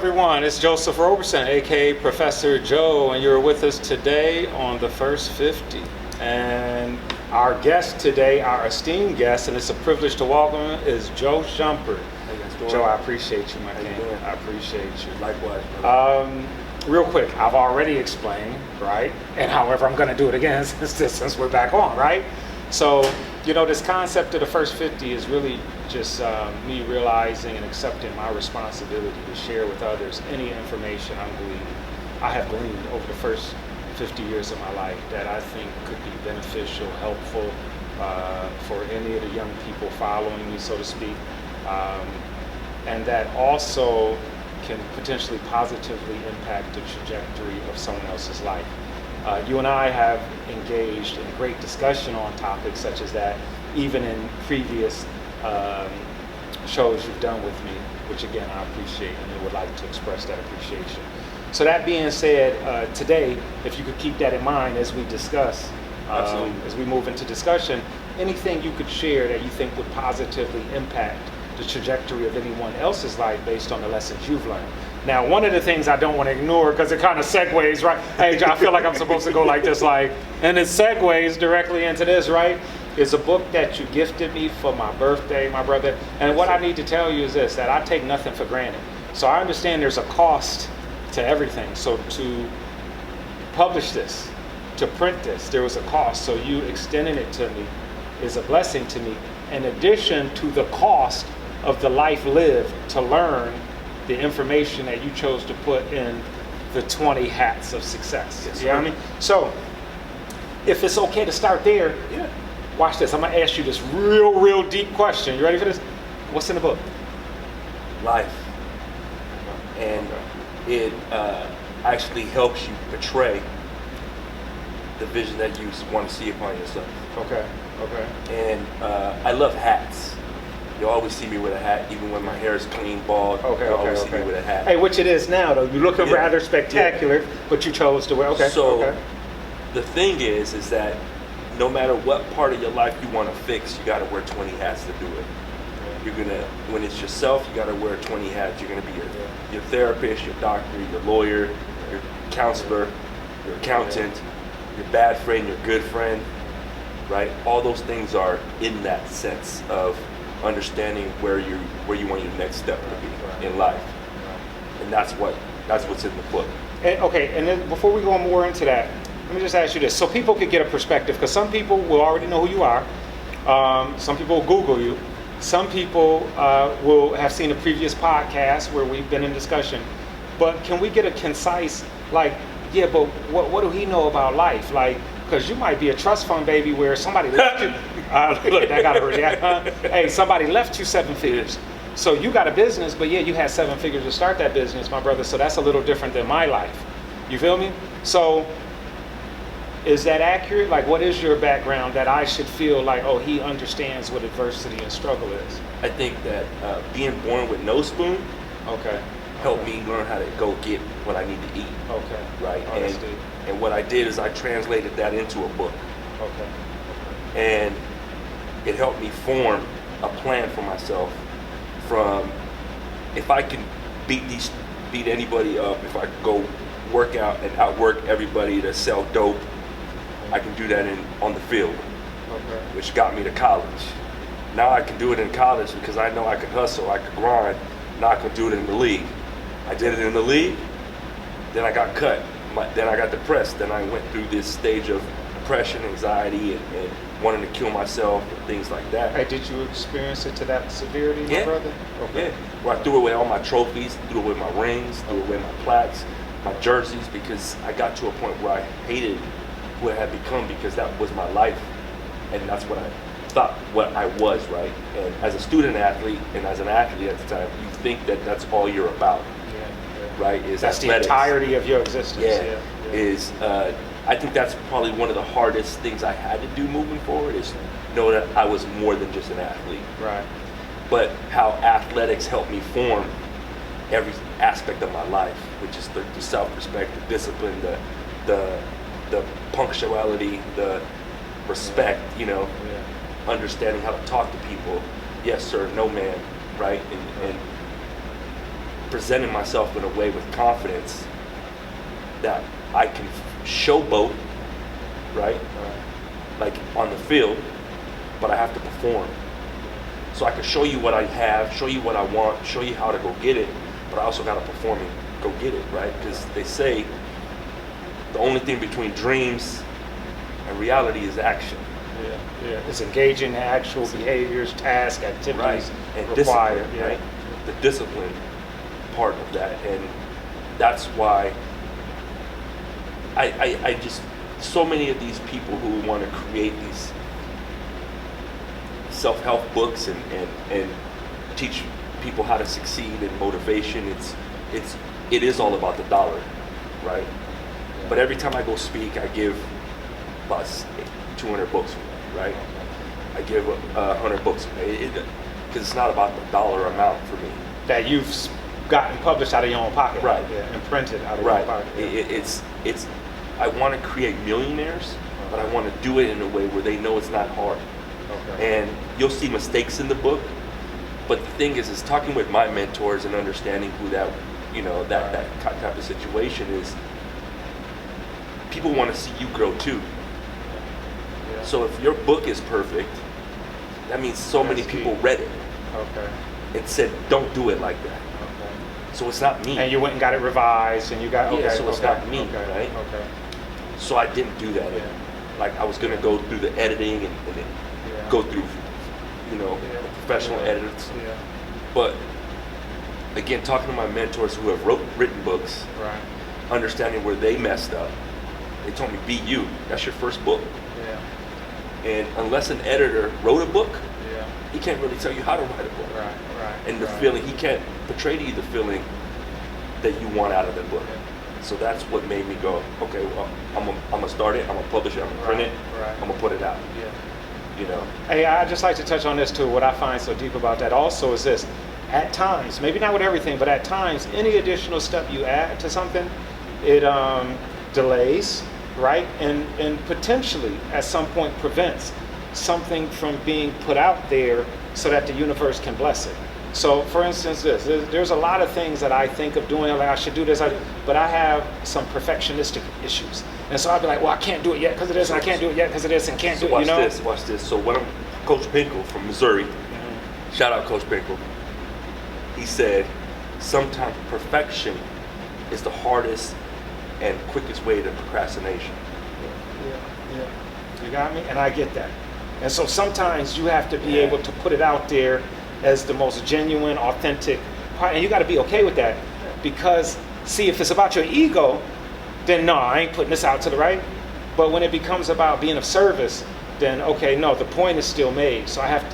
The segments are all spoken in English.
everyone, it's Joseph Roberson, aka Professor Joe, and you're with us today on the First 50. And our guest today, our esteemed guest, and it's a privilege to welcome him, is Joe Shumpert. How you guys doing? Joe, I appreciate you, my How you king. doing? I appreciate you. Likewise. Real quick, I've already explained, right? And however, I'm going to do it again since we're back on, right? So, you know, this concept of the First 50 is really just me realizing and accepting my responsibility to share with others any information I have gleaned over the first 50 years of my life that I think could be beneficial, helpful for any of the young people following me, so to speak, and that also can potentially positively impact the trajectory of someone else's life. You and I have engaged in great discussion on topics such as that, even in previous shows you've done with me, which again I appreciate and would like to express that appreciation. So that being said, today, if you could keep that in mind as we discuss, as we move into discussion, anything you could share that you think would positively impact the trajectory of anyone else's life based on the lessons you've learned. Now, one of the things I don't want to ignore, because it kind of segues, right? Hey, I feel like I'm supposed to go like this, and it segues directly into this, right? Is a book that you gifted me for my birthday, my brother. And what I need to tell you is this, that I take nothing for granted. So I understand there's a cost to everything. So to publish this, to print this, there was a cost. So you extending it to me is a blessing to me, in addition to the cost of the life lived to learn the information that you chose to put in the 20 hats of success. Yes, you know what I mean? So, if it's okay to start there, Yeah. watch this. I'm gonna ask you this real deep question. You ready for this? What's in the book? Life. And it actually helps you portray the vision that you want to see upon yourself. Okay. And I love hats. You always see me with a hat, even when my hair is clean, bald. Okay. You always see me with a hat. Hey, which it is now, though. You're looking Yeah. rather spectacular, but you chose to wear. Okay. So okay. the thing is that no matter what part of your life you want to fix, you got to wear 20 hats to do it. You're gonna, when it's yourself, you got to wear 20 hats. You're gonna be your therapist, your doctor, your lawyer, your counselor, your accountant, your bad friend, your good friend, right? All those things are in that sense of understanding where you want your next step to be in life, and that's what's in the book. And then before we go more into that, let me just ask you this, so people could get a perspective, because some people will already know who you are. Some people will Google you. Some people will have seen a previous podcast where we've been in discussion. But can we get a concise, but what do he know about life? Because you might be a trust fund baby where somebody left you. Look, that got to hurt. Yeah. Hey, somebody left you 7 figures. So you got a business, but you had 7 figures to start that business, my brother. So that's a little different than my life. You feel me? So is that accurate? What is your background that I should feel oh, he understands what adversity and struggle is? I think that being born with no spoon helped me learn how to go get what I need to eat. Okay. Right. Honesty. And what I did is I translated that into a book. Okay. And it helped me form a plan for myself from, if I can beat anybody up, if I can go work out and outwork everybody to sell dope, I can do that on the field, which got me to college. Now I can do it in college because I know I can hustle, I can grind. Now I can do it in the league. I did it in the league, then I got cut, then I got depressed, then I went through this stage of depression, anxiety, and wanting to kill myself and things like that. Hey, did you experience it to that severity, my brother? Okay. Yeah. Where I threw away all my trophies, threw away my rings, threw away my plaques, my jerseys, because I got to a point where I hated who I had become, because that was my life, and that's what I thought what I was, right? And as a student athlete and as an athlete at the time, you think that that's all you're about, right? That's athletics. The entirety of your existence. I think that's probably one of the hardest things I had to do moving forward, is know that I was more than just an athlete. Right. But how athletics helped me form every aspect of my life, which is the self-respect, the discipline, the punctuality, the respect, understanding how to talk to people. Yes, sir, no, man, right? And presenting myself in a way with confidence that I can showboat, right? Like on the field, but I have to perform. So I can show you what I have, show you what I want, show you how to go get it, but I also got to perform and go get it, right? Because they say the only thing between dreams and reality is action. Yeah. It's engaging in actual behaviors, tasks, activities And required. discipline, right? The discipline part of that, and that's why I just, so many of these people who want to create these self-help books and teach people how to succeed and motivation, it is all about the dollar, right? But every time I go speak, I give about 200 books away, right? I give 100 books away, because it's not about the dollar amount for me. That you've gotten published out of your own pocket, Right? Yeah, and printed out of your own pocket. Yeah. It's I want to create millionaires, but I want to do it in a way where they know it's not hard. Okay. And you'll see mistakes in the book, but the thing is talking with my mentors and understanding who that type of situation is. People want to see you grow too. Yeah. So if your book is perfect, that means so many people read it Okay. and said, "Don't do it like that." Okay. So it's not me. And you went and got it revised, and you got So it's not me, right? Okay. So I didn't do that. Yeah. Like I was gonna go through the editing and then Yeah. go through, professional Yeah. editors. Yeah. But again, talking to my mentors who have written books, Right. understanding where they messed up, they told me, "Be you. That's your first book." Yeah. And unless an editor wrote a book, Yeah. he can't really tell you how to write a book. Right. Right. And the right. feeling, he can't portray to you the feeling that you want out of the book. Yeah. So that's what made me go, okay, well, I'm gonna start it, I'm gonna publish it, I'm gonna print it, Right. I'm gonna put it out. Yeah. Hey, I'd just like to touch on this too. What I find so deep about that also is this: at times, maybe not with everything, but at times, any additional step you add to something, it delays, right, and potentially at some point prevents something from being put out there so that the universe can bless it. So, for instance, there's a lot of things that I think of doing, like I should do this, but I have some perfectionistic issues. And so I'd be like, well, I can't do it yet because of this, and I can't do it yet because of this, and can't do it, watch this. So Coach Pinkle from Missouri, shout out Coach Pinkle, he said, sometimes perfection is the hardest and quickest way to procrastination. Yeah. You got me? And I get that. And so sometimes you have to be able to put it out there as the most genuine, authentic part. And you got to be okay with that. Because, see, if it's about your ego, then no, I ain't putting this out to the right. But when it becomes about being of service, then okay, no, the point is still made. So I have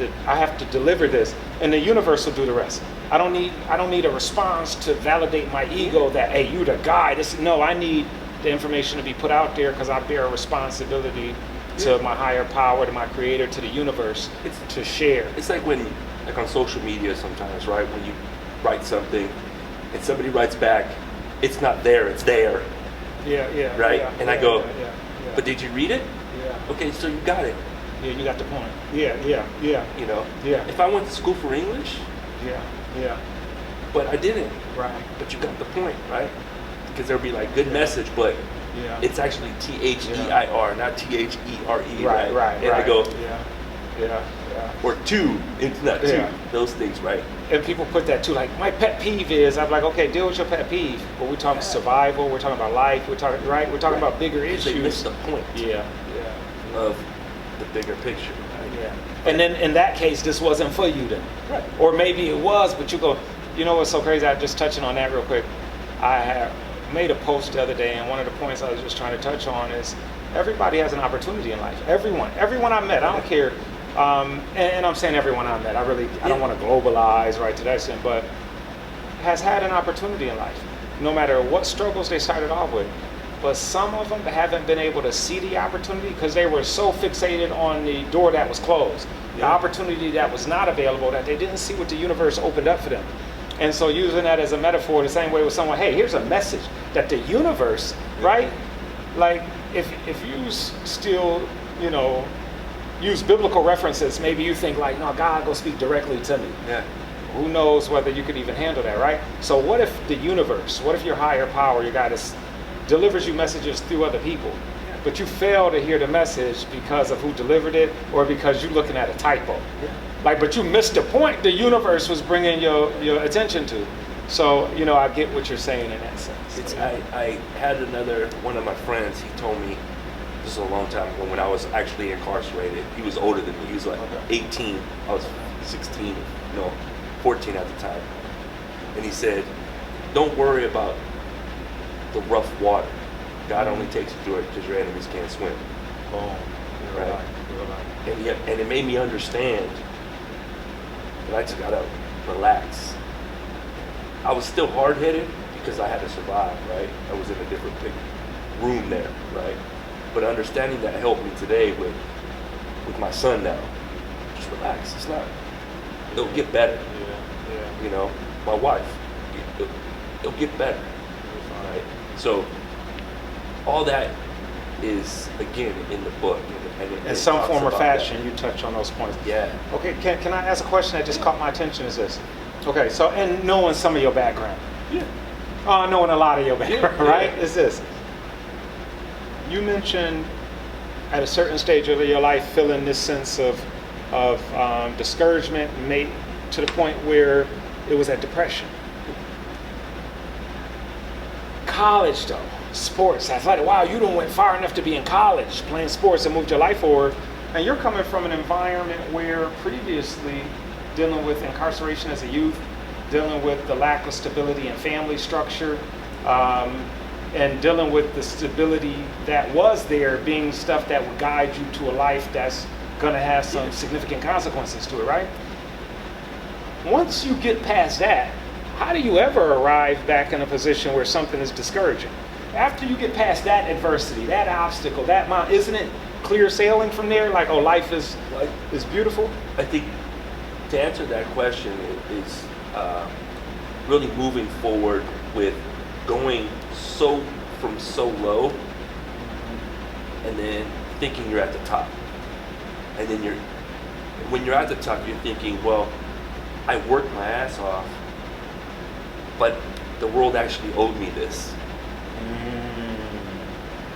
to deliver this, and the universe will do the rest. I don't need a response to validate my ego that, hey, you the guy. I need the information to be put out there because I bear a responsibility to my higher power, to my creator, to the universe, to share. It's like when, like on social media sometimes, right? When you write something and somebody writes back, it's not there, it's there. Yeah. Right? Yeah, and I go, yeah. But did you read it? Yeah. Okay, so you got it. Yeah, you got the point. Yeah. Yeah. If I went to school for English, Yeah. but I didn't. Right. But you got the point, right? Because there'll be like good message, but it's actually THEIR, not THERE. Right. And I go, Yeah. or two, it's not two. Yeah. Those things, right? And people put that too, like my pet peeve is, I'm like, okay, deal with your pet peeve. But we're talking survival, we're talking about life, we're talking about bigger issues. They miss the point of the bigger picture. Right? Yeah. And then in that case, this wasn't for you then. Right. Or maybe it was, but you go, you know what's so crazy? I'm just touching on that real quick. I have made a post the other day, and one of the points I was just trying to touch on is everybody has an opportunity in life. Everyone I met, I don't care. And I'm saying everyone I met. I don't want to globalize right to that extent, but has had an opportunity in life, no matter what struggles they started off with. But some of them haven't been able to see the opportunity because they were so fixated on the door that was closed, the opportunity that was not available, that they didn't see what the universe opened up for them. And so using that as a metaphor, the same way with someone, hey, here's a message that the universe, right? Like if you still, use biblical references, maybe you think like, no, God go speak directly to me. Yeah. who knows whether you could even handle that, right? So what if the universe, what if your higher power, your guidance, delivers you messages through other people, but you fail to hear the message because of who delivered it or because you're looking at a typo? Yeah. Like, but you missed the point the universe was bringing your attention to. So, I get what you're saying in that sense. I had one of my friends, he told me, this is a long time ago, when I was actually incarcerated. He was older than me. He was like 18. I was 16, 14 at the time. And he said, don't worry about the rough water. God only takes you through it because your enemies can't swim. Oh, right. And it made me understand that I just gotta relax. I was still hard-headed because I had to survive, right? I was in a different big room there, right? But understanding that helped me today with my son now. Just relax. It'll get better. Yeah. My wife, it'll get better. Right? So all that is, again, in the book. In some form or fashion, you touch on those points. Yeah. Okay, can I ask a question that just caught my attention is this? Okay, so, and knowing some of your background. Yeah. Knowing a lot of your background, yeah. right? Is this. You mentioned at a certain stage of your life feeling this sense of discouragement, made to the point where it was at depression. College though, sports, athletic, wow, you done went far enough to be in college playing sports and moved your life forward, and you're coming from an environment where previously dealing with incarceration as a youth, dealing with the lack of stability in family structure, and dealing with the stability that was there being stuff that would guide you to a life that's going to have some significant consequences to it, right? Once you get past that, how do you ever arrive back in a position where something is discouraging? After you get past that adversity, that obstacle, that mountain, isn't it clear sailing from there? Like, oh, life is beautiful? I think to answer that question is really moving forward with going from so low, and then thinking you're at the top, and then when you're at the top, you're thinking, well, I worked my ass off, but the world actually owed me this,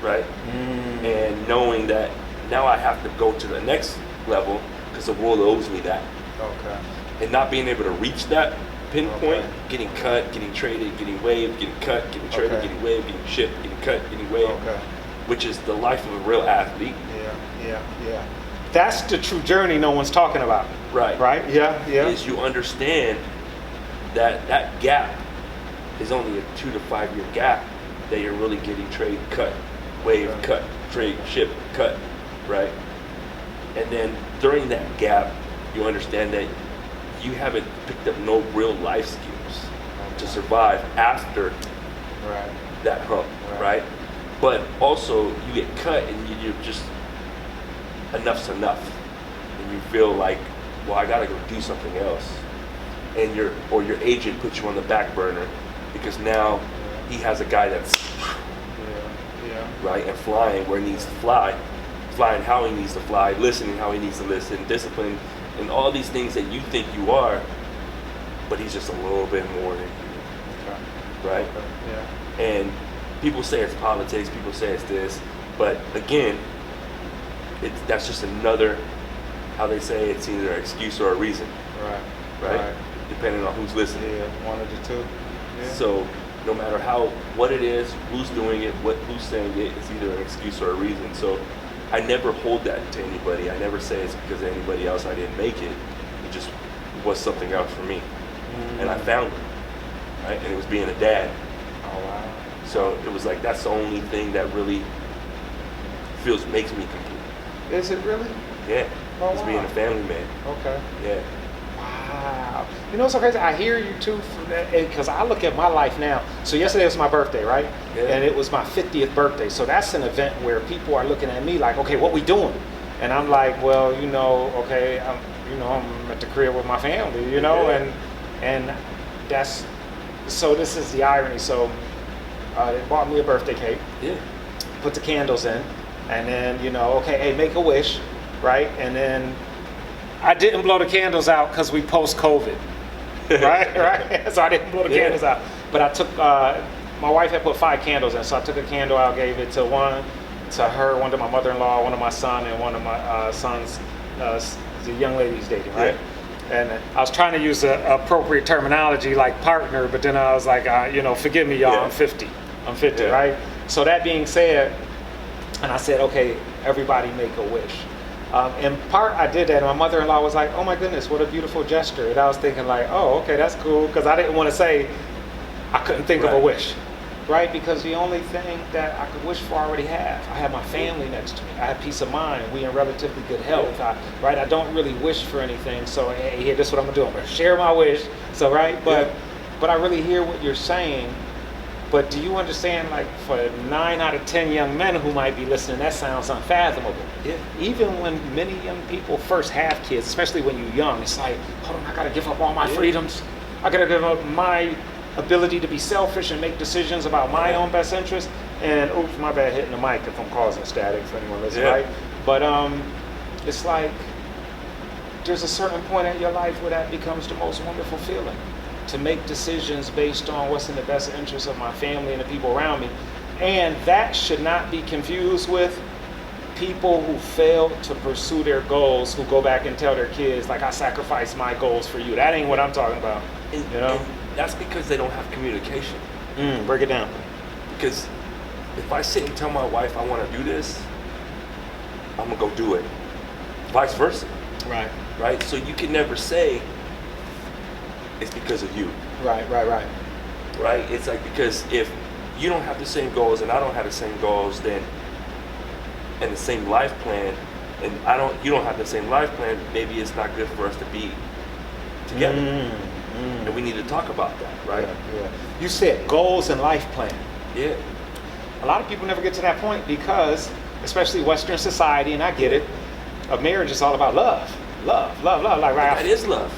right? And knowing that now I have to go to the next level because the world owes me that. Okay. And not being able to reach that pinpoint, getting cut, getting traded, getting waived, getting cut, getting traded, getting waived, getting shipped, getting cut, getting waived, which is the life of a real athlete. Yeah. That's the true journey no one's talking about. Right. Right? Yeah. Is you understand that gap is only a 2 to 5 year gap that you're really getting trade, cut, wave, cut, trade, ship, cut, right? And then during that gap, you understand that you haven't picked up no real life skills to survive after that hump, right? But also you get cut and you're just enough's enough, and you feel like, well, I gotta go do something else, and your agent puts you on the back burner because now he has a guy that's right and flying where he needs to fly, flying how he needs to fly, listening how he needs to listen, discipline, and all these things that you think you are, but he's just a little bit more than you, right? And people say it's politics, people say it's this, but again, that's just another, how they say it's either an excuse or a reason, right? Depending on who's listening. One of the two. So no matter what it is, who's doing it, who's saying it, it's either an excuse or a reason. So I never hold that to anybody. I never say it's because of anybody else I didn't make it. It just was something else for me. And I found it, right? And it was being a dad. Oh, wow. So it was like, that's the only thing that really makes me complete. Is it really? Yeah. Oh, it's being a family man. Okay. Yeah. Wow. You know what's so crazy? I hear you too, because I look at my life now. So yesterday was my birthday, right? Yeah. And it was my 50th birthday. So that's an event where people are looking at me like, okay, what we doing? And I'm like, well, okay, I'm at the crib with my family, and that's, so this is the irony. So they bought me a birthday cake. Yeah. Put the candles in, and then, okay, hey, make a wish, right? And then I didn't blow the candles out because we post-COVID. right? So I didn't blow the Yeah. candles out. But I took, my wife had put 5 candles in, so I took a candle out, gave it to her, one to my mother-in-law, one to my son, and one of my son's, the young lady he's dating, right? Yeah. And I was trying to use the appropriate terminology like partner, but then I was like, forgive me, y'all, Yeah. I'm 50, Yeah. right? So that being said, and I said, okay, everybody make a wish. In part, I did that, and my mother-in-law was like, oh my goodness, what a beautiful gesture. And I was thinking like, oh, okay, that's cool, because I didn't want to say I couldn't think of a Right. wish, right? Because the only thing that I could wish for I already have. I have my family next to me. I have peace of mind. We in relatively good health, right? I don't really wish for anything, so hey, here, this is what I'm gonna do. I'm gonna share my wish, so right? But I really hear what you're saying. But do you understand, like, for 9 out of 10 young men who might be listening, that sounds unfathomable. Yeah. Even when many young people first have kids, especially when you're young, it's like, hold on, I gotta give up all my Yeah. freedoms. I gotta give up my ability to be selfish and make decisions about my own best interest. And oops, my bad, hitting the mic if I'm causing static for anyone listening, Yeah. right? But it's like, there's a certain point in your life where that becomes the most wonderful feeling. To make decisions based on what's in the best interest of my family and the people around me. And that should not be confused with people who fail to pursue their goals, who go back and tell their kids, like, I sacrificed my goals for you. That ain't what I'm talking about. And, You know? and that's because they don't have communication. Break it down. Because if I sit and tell my wife I want to do this, I'm gonna go do it. Vice versa, Right. right? So you can never say it's because of you, Right. right? It's like, because if you don't have the same goals and I don't have the same goals, then, and the same life plan, and you don't have the same life plan, maybe it's not good for us to be together. And we need to talk about that, right? Yeah. You said goals and life plan. Yeah. A lot of people never get to that point because, especially Western society, and I get it, a marriage is all about love. Like, right? That is love.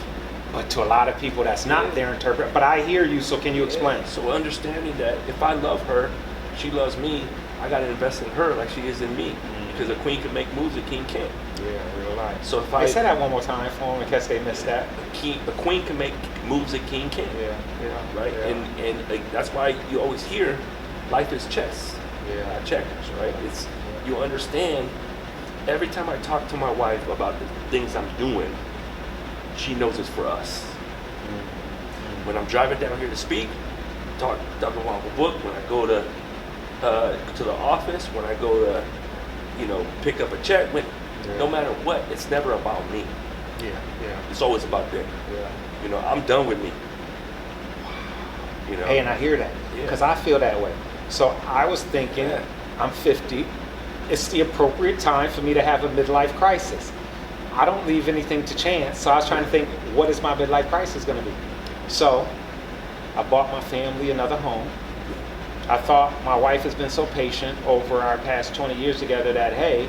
But to a lot of people, that's not their interpret. But I hear you, so can you explain? Yeah. So understanding that if I love her, she loves me, I got to invest in her like she is in me. Because a queen can make moves, a king can't. Yeah, real life. So if Say that one more time for them in case they missed that. a queen can make moves, a king can't. Yeah. Right? Yeah. And like, that's why you always hear life is chess, Yeah. not checkers, right? It's, you understand, every time I talk to my wife about the things I'm doing, she knows it's for us. When I'm driving down here to speak, talk about the book, when I go to the office, when I go to, pick up a check, no matter what, it's never about me. Yeah. It's always about them. Yeah. I'm done with me. Hey, and I hear that because I feel that way. So I was thinking, I'm 50. It's the appropriate time for me to have a midlife crisis. I don't leave anything to chance. So I was trying to think, what is my midlife crisis going to be? So I bought my family another home. I thought my wife has been so patient over our past 20 years together that, hey,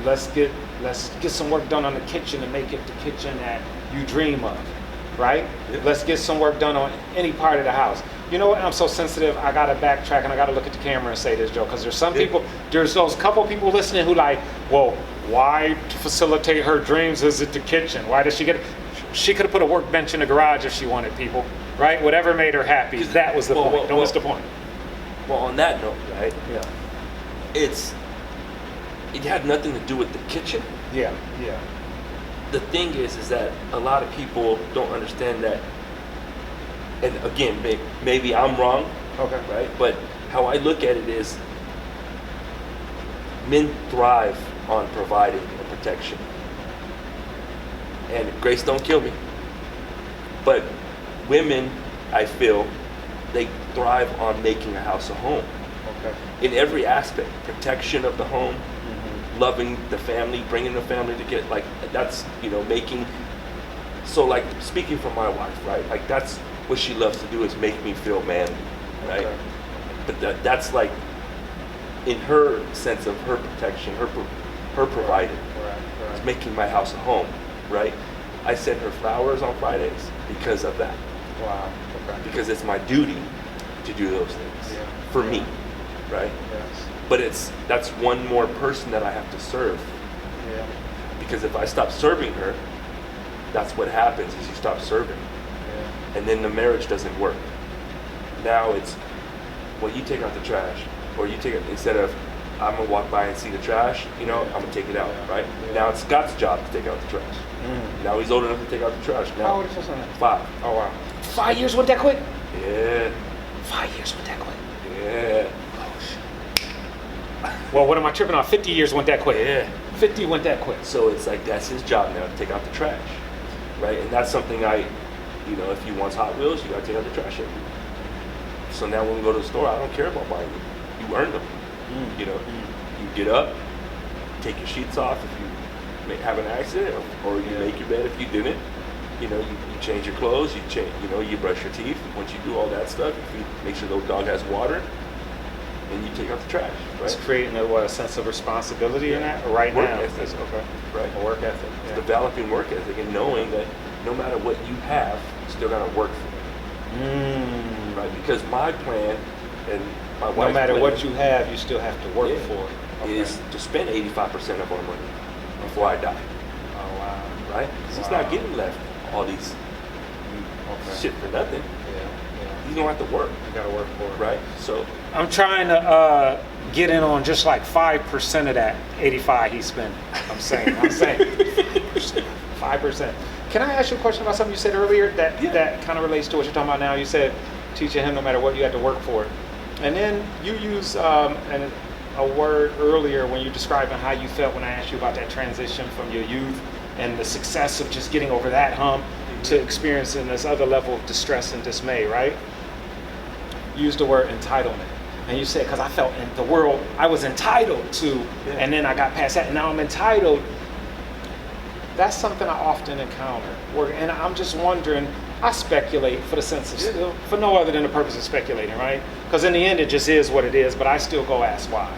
let's get some work done on the kitchen and make it the kitchen that you dream of, right? Yeah. Let's get some work done on any part of the house. You know what? I'm so sensitive. I gotta backtrack and I gotta look at the camera and say this, Joe, because there's some people. There's those couple people listening who like, well, why to facilitate her dreams is it the kitchen? Why does she get? She could have put a workbench in the garage if she wanted, people, right? Whatever made her happy. That was the point. Don't miss the point. Well, on that note, right? Yeah. It had nothing to do with the kitchen. Yeah. The thing is that a lot of people don't understand that. And again, maybe I'm wrong, Okay. right? But how I look at it is, men thrive on providing and protection. And grace don't kill me. But women, I feel, they thrive on making a house a home. Okay. In every aspect, protection of the home, loving the family, bringing the family to get, like, that's, making, so like, speaking for my wife, right? Like, that's what she loves to do, is make me feel manly, right? Okay. But that's like, in her sense of her protection, her providing, it's making my house a home, right? I send her flowers on Fridays because of that. Wow. Okay. Because it's my duty to do those things for me, right? Yes. But that's one more person that I have to serve. Yeah. Because if I stop serving her, that's what happens is you stop serving. And then the marriage doesn't work. Now it's, well, you take out the trash, or you take it, instead of, I'm gonna walk by and see the trash, I'm gonna take it out, right? Now it's Scott's job to take out the trash. Now he's old enough to take out the trash. Now, how old is your son? 5. Oh, wow. 5 years went that quick? Yeah. 5 years went that quick? Yeah. Oh, shit. Well, what am I tripping on? 50 years went that quick? Yeah. 50 went that quick. So it's like, that's his job now, to take out the trash, right? And that's something if he wants Hot Wheels, you gotta take out the trash every week. So now when we go to the store, I don't care about buying them. You earn them. You get up, take your sheets off if you have an accident, or you make your bed if you didn't. You change your clothes, you brush your teeth. Once you do all that stuff, you make sure the dog has water, and you take out the trash. Right? It's creating a sense of responsibility in that right work now. Ethic. Okay. Right. A work ethic. It's developing work ethic and knowing that no matter what you have, you still gotta work for it. Right? Because my plan and my wife's no matter plan what you have, you still have to work for it. Okay. Is to spend 85% of our money before I die. Oh, wow. Right? Because he's not getting left all these shit for nothing. Yeah. He's gonna have to work. You gotta work for it. Right? So I'm trying to get in on just like 5% of that 85 he spent. I'm saying 5%. Can I ask you a question about something you said earlier that kind of relates to what you're talking about now? You said teaching him no matter what you had to work for it. And then you use a word earlier when you're describing how you felt when I asked you about that transition from your youth and the success of just getting over that hump to experiencing this other level of distress and dismay, right? You used the word entitlement. And you said, because I felt in the world I was entitled to, and then I got past that, and now I'm entitled. That's something I often encounter. And I'm just wondering, I speculate for the sense of, for no other than the purpose of speculating, right? Because in the end, it just is what it is, but I still go ask why.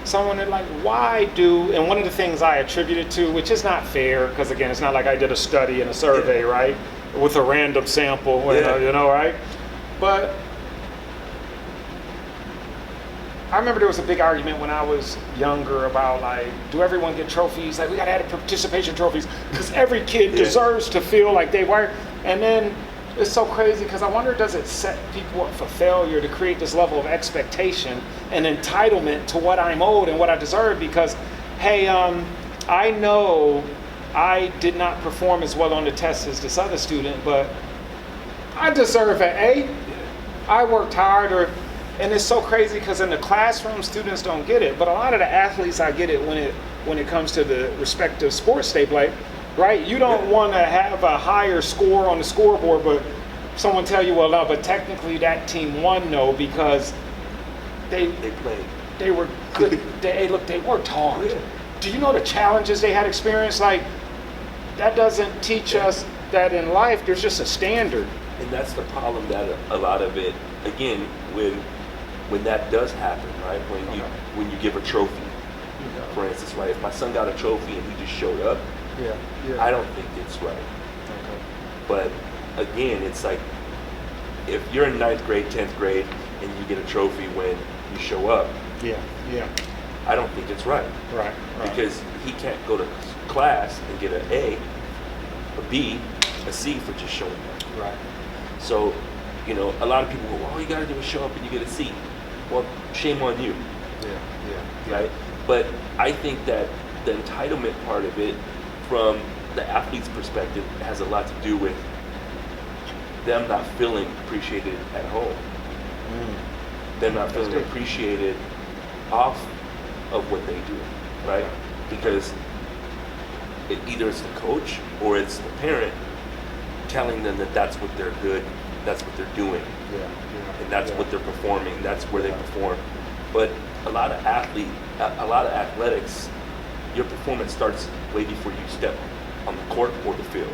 Someone like, why do, and one of the things I attribute it to, which is not fair, because again, it's not like I did a study and a survey, right? With a random sample, right? But I remember there was a big argument when I was younger about like, do everyone get trophies? Like, we gotta add participation trophies because every kid deserves to feel like they were. And then it's so crazy because I wonder, does it set people up for failure to create this level of expectation and entitlement to what I'm owed and what I deserve? Because, hey, I know I did not perform as well on the test as this other student, but I deserve an A. I worked hard, and it's so crazy because in the classroom, students don't get it, but a lot of the athletes, I get it when it comes to the respective sports they play, right? You don't want to have a higher score on the scoreboard, but someone tell you, well, no, but technically that team won, no, because they played. They were good. They worked hard. Yeah. Do you know the challenges they had experienced? Like, that doesn't teach us that in life there's just a standard. And that's the problem, that a lot of it, again, when that does happen, right? When you give a trophy, for instance, right? If my son got a trophy and he just showed up, I don't think it's right. Okay. But again, it's like, if you're in 9th grade, 10th grade, and you get a trophy when you show up, I don't think it's right. Right. Because he can't go to class and get an A, a B, a C for just showing up. Right. So, a lot of people go, well, all you gotta do is show up and you get a C. Well, shame on you. Yeah. Right? But I think that the entitlement part of it, from the athlete's perspective, has a lot to do with them not feeling appreciated at home. Them not feeling appreciated off of what they do, right? Because either it's the coach or it's the parent telling them that that's what they're good, that's what they're doing, and that's what they're performing, that's where they perform. But a lot of athletics, your performance starts way before you step on the court or the field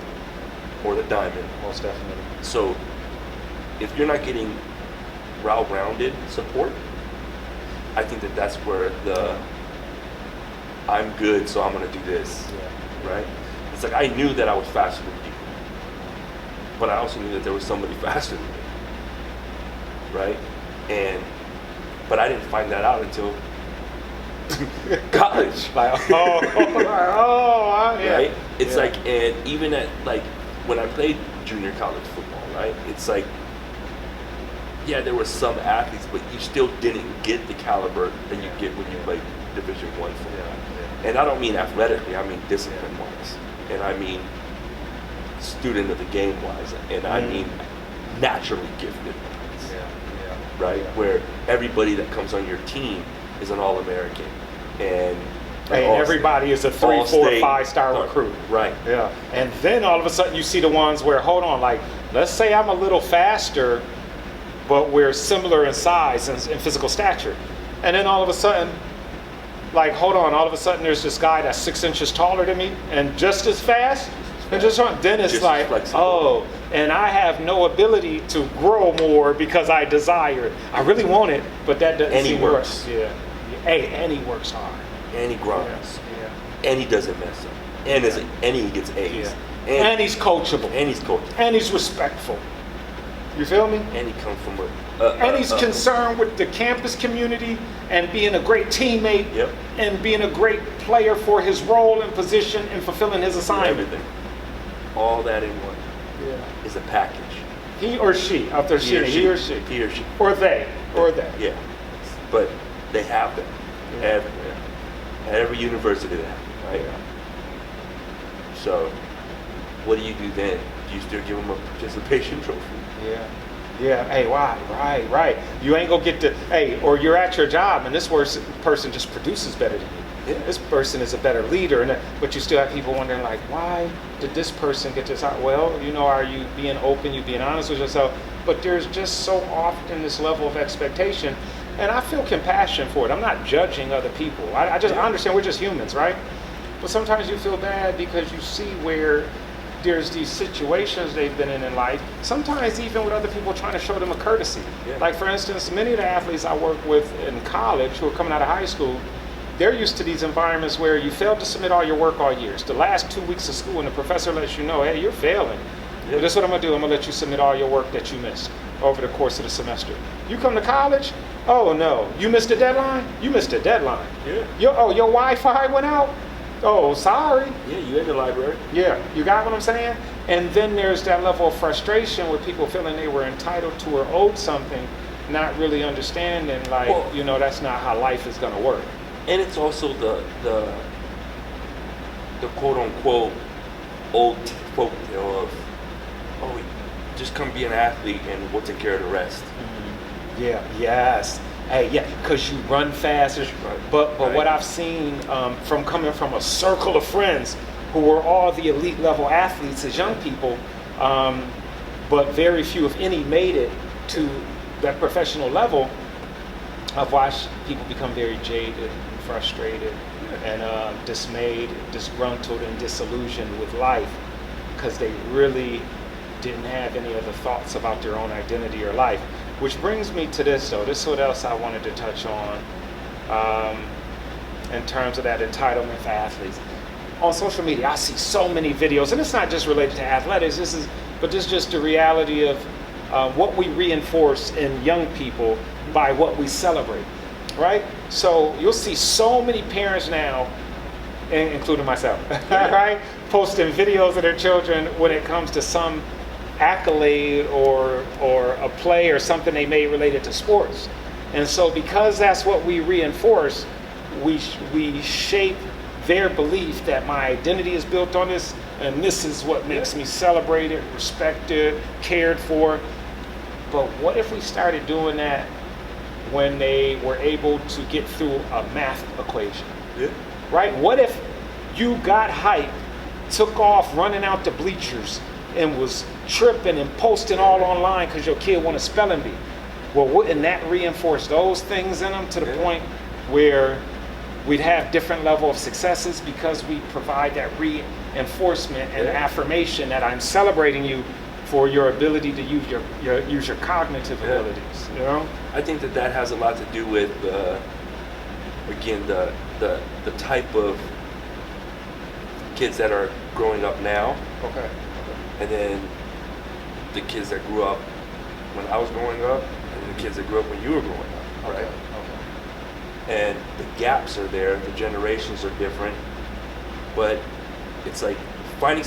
or the diamond. Most definitely. So if you're not getting well-rounded support, I think that's where I'm good, so I'm gonna do this, right? It's like, I knew that I was faster than people, but I also knew that there was somebody faster than me, right? But I didn't find that out until college. Right? It's like, and even at like when I played junior college football, right? It's like, yeah, there were some athletes, but you still didn't get the caliber that you get when you play Division I football. And I don't mean athletically, I mean discipline-wise, and I mean student of the game-wise, and I mean naturally gifted, right? Where everybody that comes on your team is an All-American, and everybody is a 3, 4, 5-star recruit. Right. Yeah. And then all of a sudden you see the ones where, hold on, like, let's say I'm a little faster, but we're similar in size and in physical stature. And then all of a sudden, like, hold on, all of a sudden there's this guy that's 6 inches taller than me and just as fast. And then it's just like, oh, and I have no ability to grow more because I desire it. I really want it, but that doesn't seem to work. Yeah. Hey, and he works hard. And he grinds. And he doesn't mess up. And he gets A's. And he's coachable. And he's respectful. You feel me? And he comes from and he's concerned with the campus community and being a great teammate and being a great player for his role and position and fulfilling his assignment. Everything. All that in one is a package. He or she, out there, he or she. He or she. Or they. Yeah. But they have them everywhere. At every university they have them, right? Yeah. So, what do you do then? Do you still give them a participation trophy? Yeah. Hey, why? Right. You ain't gonna get to, or you're at your job and this person just produces better than you. Yeah. This person is a better leader, but you still have people wondering, like, why did this person get this out? Well, are you being open, you being honest with yourself? But there's just so often this level of expectation, and I feel compassion for it. I'm not judging other people. I understand we're just humans, right? But sometimes you feel bad because you see where there's these situations they've been in life, sometimes even with other people trying to show them a courtesy. Yeah. Like, for instance, many of the athletes I work with in college who are coming out of high school, they're used to these environments where you failed to submit all your work all year. It's the last 2 weeks of school and the professor lets you know, hey, you're failing. Yeah. But this is what I'm gonna do. I'm gonna let you submit all your work that you missed over the course of the semester. You come to college, oh no, you missed a deadline? You missed a deadline. Yeah. Your Wi-Fi went out? Oh, sorry. Yeah, you in the library. Yeah, you got what I'm saying? And then there's that level of frustration where people feeling they were entitled to or owed something, not really understanding, like, that's not how life is gonna work. And it's also the quote unquote old folk tale of, just come be an athlete and we'll take care of the rest. Mm-hmm. Yeah, yes. Hey, yeah, because you run fast. But what I've seen from coming from a circle of friends who were all the elite level athletes as young people, but very few, if any, made it to that professional level, I've watched people become very jaded and frustrated and dismayed, disgruntled, and disillusioned with life because they really didn't have any other thoughts about their own identity or life. Which brings me to this, though. This is what else I wanted to touch on in terms of that entitlement for athletes. On social media, I see so many videos, and it's not just related to athletics. This is just the reality of what we reinforce in young people by what we celebrate, right? So you'll see so many parents now, including myself, right, posting videos of their children when it comes to some accolade or a play or something they made related to sports. And so because that's what we reinforce, we shape their belief that my identity is built on this, and this is what makes me celebrated, respected, cared for. But what if we started doing that when they were able to get through a math equation? Yeah. Right? What if you got hype, took off running out the bleachers, and was tripping and posting all online because your kid won a spelling bee? Well, wouldn't that reinforce those things in them to the point where we'd have different level of successes because we provide that reinforcement and affirmation that I'm celebrating you for your ability to use your cognitive abilities, I think that has a lot to do with again the type of kids that are growing up now. Okay. And then the kids that grew up when I was growing up, and the kids that grew up when you were growing up, right? Okay. And the gaps are there, the generations are different, but it's like finding